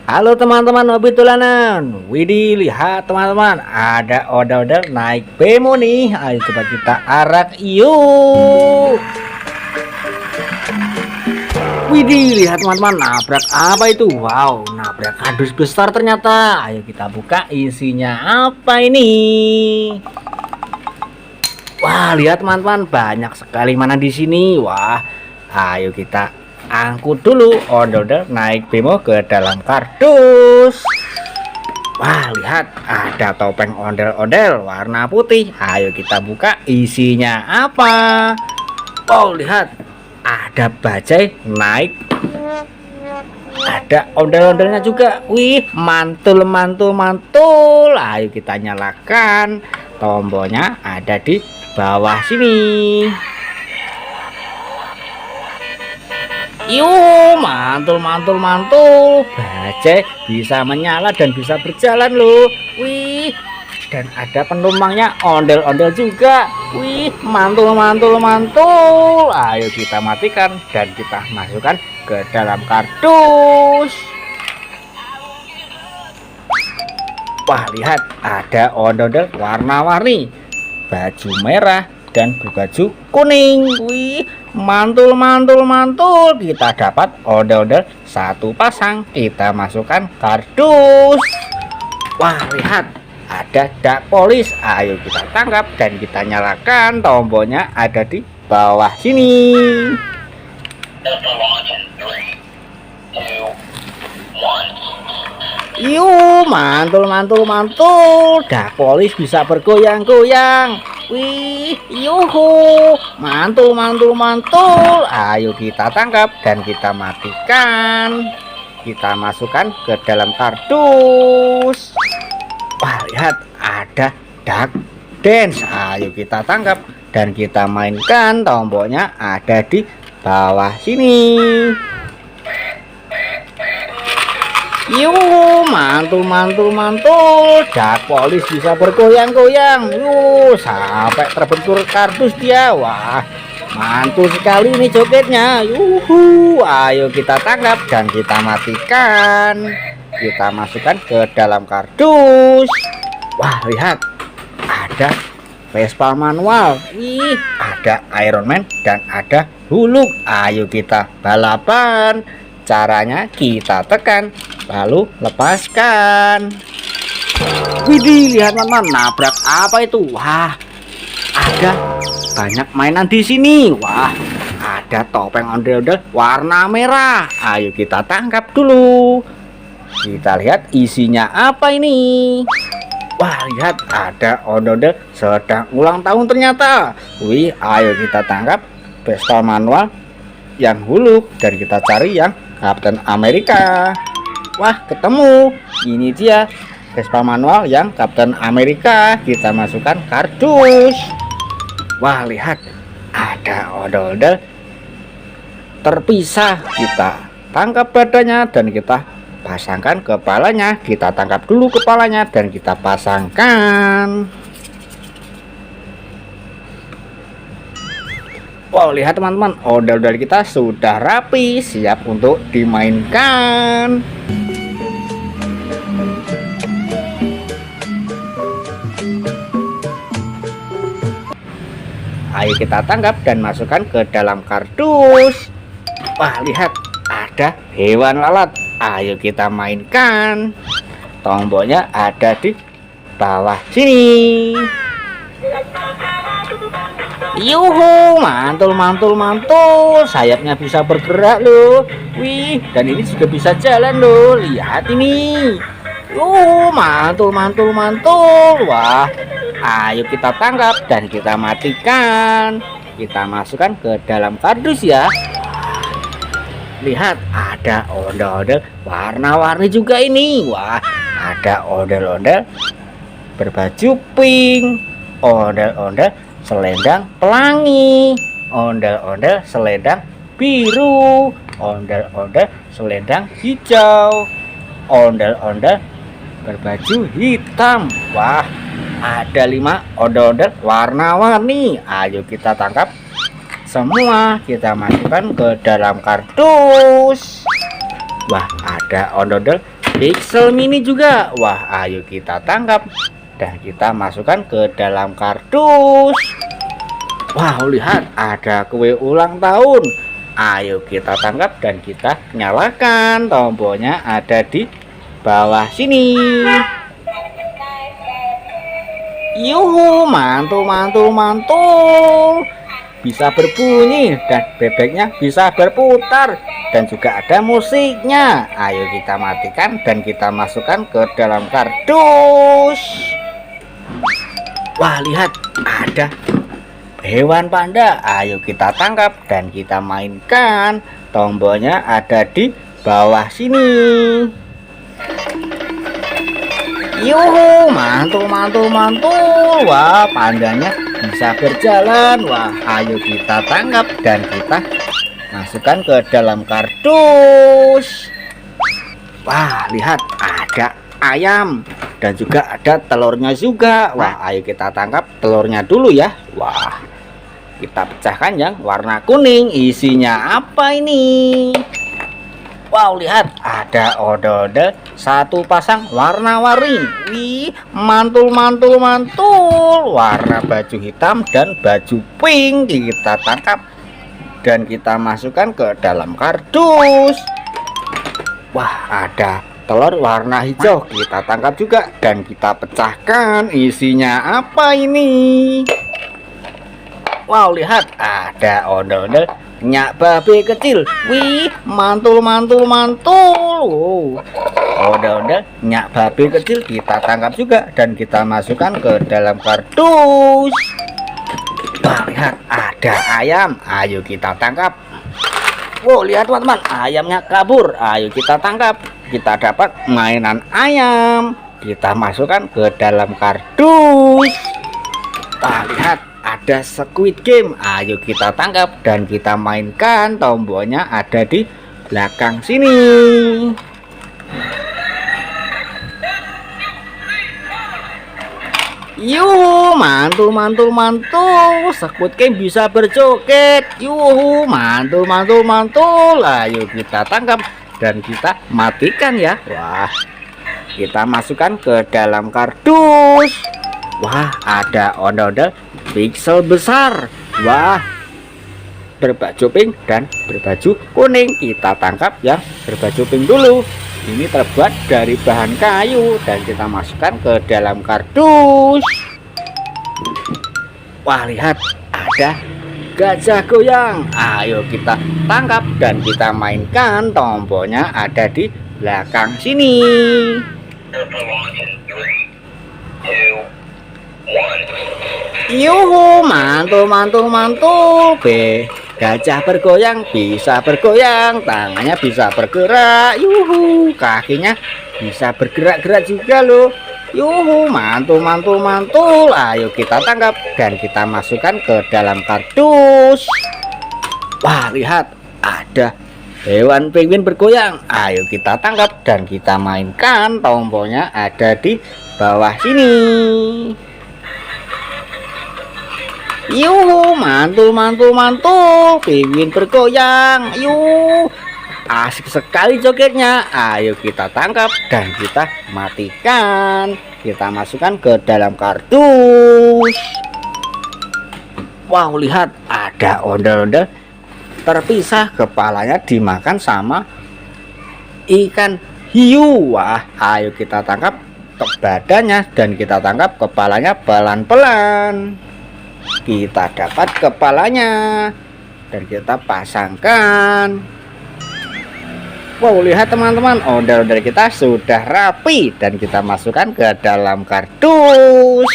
Halo teman-teman hobi tulanan. Widih, lihat teman-teman, ada odol-odol naik bemo nih. Ayo coba kita arak yuk. Widih, lihat teman-teman, nabrak apa itu? Wow, nabrak kardus besar ternyata. Ayo kita buka isinya apa ini. Wah, lihat teman-teman, banyak sekali mana di sini. Wah, ayo kita angkut dulu odol-odol naik bemo ke dalam kardus. Wah, lihat ada topeng ondel-ondel warna putih. Ayo kita buka isinya apa. Oh, lihat ada bajai naik, ada ondel-ondelnya juga. Wih, mantul mantul mantul. Ayo kita nyalakan, tombolnya ada di bawah sini. Yuk, mantul mantul mantul, bajai bisa menyala dan bisa berjalan loh. Wih, dan ada penumpangnya ondel-ondel juga. Wih, mantul mantul mantul. Ayo kita matikan dan kita masukkan ke dalam kardus. Wah, lihat ada ondel-ondel warna-warni, baju merah dan berbaju kuning. Wih, mantul mantul mantul, kita dapat ondel-ondel satu pasang. Kita masukkan kardus. Wah, lihat ada dak polis. Ayo kita tangkap dan kita nyalakan, tombolnya ada di bawah sini. Yuk, mantul mantul mantul, dak polis bisa bergoyang-goyang. Wih, yuhu, mantul mantul mantul. Ayo kita tangkap dan kita matikan. Kita masukkan ke dalam kardus. Wah, lihat ada duck dance. Ayo kita tangkap dan kita mainkan, tombolnya ada di bawah sini. Yuk, mantul mantul mantul, dak polis bisa bergoyang-goyang. Yuk, sampai terbentur kardus dia. Wah, mantul sekali ini jogetnya. Yuhu, ayo kita tangkap dan kita matikan. Kita masukkan ke dalam kardus. Wah, lihat ada Vespa manual. Ih, ada Iron Man dan ada Hulk. Ayo kita balapan. Caranya kita tekan lalu lepaskan. Widih, lihat teman-teman, nabrak apa itu? Wah, ada banyak mainan di sini. Wah, ada topeng ondel-ondel warna merah. Ayo kita tangkap dulu. Kita lihat isinya apa ini. Wah, lihat ada ondel-ondel sedang ulang tahun ternyata. Wih, ayo kita tangkap Vespa manual yang Hulk dan kita cari yang Captain America. Wah, ketemu. Ini dia Vespa manual yang Captain America. Kita masukkan kardus. Wah, lihat ada ondel-ondel terpisah. Kita tangkap badannya dan kita pasangkan kepalanya. Kita tangkap dulu kepalanya dan kita pasangkan. Wow, lihat teman-teman, ondel-ondel kita sudah rapi, siap untuk dimainkan. Ayo kita tangkap dan masukkan ke dalam kardus. Wah, lihat ada hewan lalat. Ayo kita mainkan, tombolnya ada di bawah sini. Yuhu, mantul mantul mantul, sayapnya bisa bergerak loh. Wih, dan ini juga bisa jalan loh. Lihat ini. Yuhu, mantul mantul mantul. Wah, ayo kita tangkap dan kita matikan. Kita masukkan ke dalam kardus ya. Lihat ada ondel-ondel warna-warni juga ini. Wah, ada ondel-ondel berbaju pink, ondel-ondel selendang pelangi, ondel-ondel selendang biru, ondel-ondel selendang hijau, ondel-ondel berbaju hitam. Wah, ada 5 ondel-ondel warna-warni. Ayo kita tangkap semua, kita masukkan ke dalam kardus. Wah, ada ondel-ondel pixel mini juga. Wah, ayo kita tangkap dan kita masukkan ke dalam kardus. Wah, lihat ada kue ulang tahun. Ayo kita tangkap dan kita nyalakan. Tombolnya ada di bawah sini. Yuhu, mantul mantul mantul. Bisa berbunyi dan bebeknya bisa berputar dan juga ada musiknya. Ayo kita matikan dan kita masukkan ke dalam kardus. Wah, lihat ada hewan panda. Ayo kita tangkap dan kita mainkan. Tombolnya ada di bawah sini. Yuhu, mantul mantul mantul. Wah, pandanya bisa berjalan. Wah, ayo kita tangkap dan kita masukkan ke dalam kardus. Wah, lihat ada ayam dan juga ada telurnya juga. Wah, ayo kita tangkap telurnya dulu ya. Wah, kita pecahkan yang warna kuning. Isinya apa ini? Wow, lihat ada odol-odol satu pasang warna-warni. Wih, mantul mantul mantul. Warna baju hitam dan baju pink. Kita tangkap dan kita masukkan ke dalam kardus. Wah, ada telur warna hijau. Kita tangkap juga dan kita pecahkan. Isinya apa ini? Wow, lihat ada odol-odol nyak babe kecil. Wih, mantul mantul mantul. Udah nyak babe kecil kita tangkap juga dan kita masukkan ke dalam kardus. Wah, lihat ada ayam. Ayo kita tangkap. Wow, lihat teman-teman, ayamnya kabur. Ayo kita tangkap. Kita dapat mainan ayam. Kita masukkan ke dalam kardus. Wah, lihat ada Squid Game. Ayo kita tangkap dan kita mainkan. Tombolnya ada di belakang sini. Yuhu, mantul mantul mantul. Squid Game bisa berjoget. Yuhu, mantul mantul mantul. Ayo kita tangkap dan kita matikan ya. Wah, kita masukkan ke dalam kardus. Wah, ada ondel-ondel pixel besar. Wah, berbaju pink dan berbaju kuning. Kita tangkap yang berbaju pink dulu. Ini terbuat dari bahan kayu dan kita masukkan ke dalam kardus. Wah, lihat ada gajah goyang. Ayo kita tangkap dan kita mainkan. Tombolnya ada di belakang sini. Yuhu, mantul mantul mantul. Gajah bergoyang, bisa bergoyang, tangannya bisa bergerak. Yuhu, kakinya bisa bergerak-gerak juga loh. Yuhu, mantul mantul mantul. Ayo kita tangkap dan kita masukkan ke dalam kardus. Wah, lihat ada hewan penguin bergoyang. Ayo kita tangkap dan kita mainkan. Tombolnya ada di bawah sini. Yuhu, mantul mantul mantul. Penguin bergoyang. Yuh, asik sekali jogetnya. Ayo kita tangkap dan kita matikan. Kita masukkan ke dalam kardus. Wow, lihat ada ondel-ondel terpisah. Kepalanya dimakan sama ikan hiu. Wah, ayo kita tangkap badannya dan kita tangkap kepalanya pelan-pelan. Kita dapat kepalanya dan kita pasangkan. Wow, lihat teman-teman, ondel-ondel kita sudah rapi dan kita masukkan ke dalam kardus.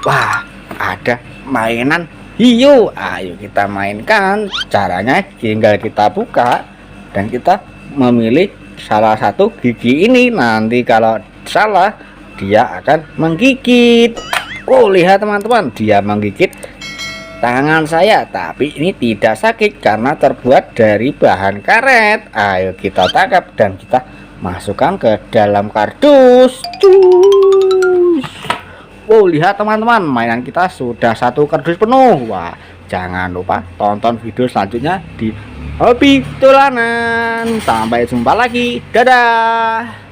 Wah, ada mainan hiu. Ayo kita mainkan. Caranya tinggal kita buka dan kita memilih salah satu gigi ini. Nanti kalau salah dia akan menggigit. Oh, lihat teman-teman, dia menggigit tangan saya, tapi ini tidak sakit karena terbuat dari bahan karet. Ayo kita tangkap dan kita masukkan ke dalam kardus. Wow, lihat teman-teman, mainan kita sudah satu kardus penuh. Wah, jangan lupa tonton video selanjutnya di Hobi Dolanan. Sampai jumpa lagi, dadah.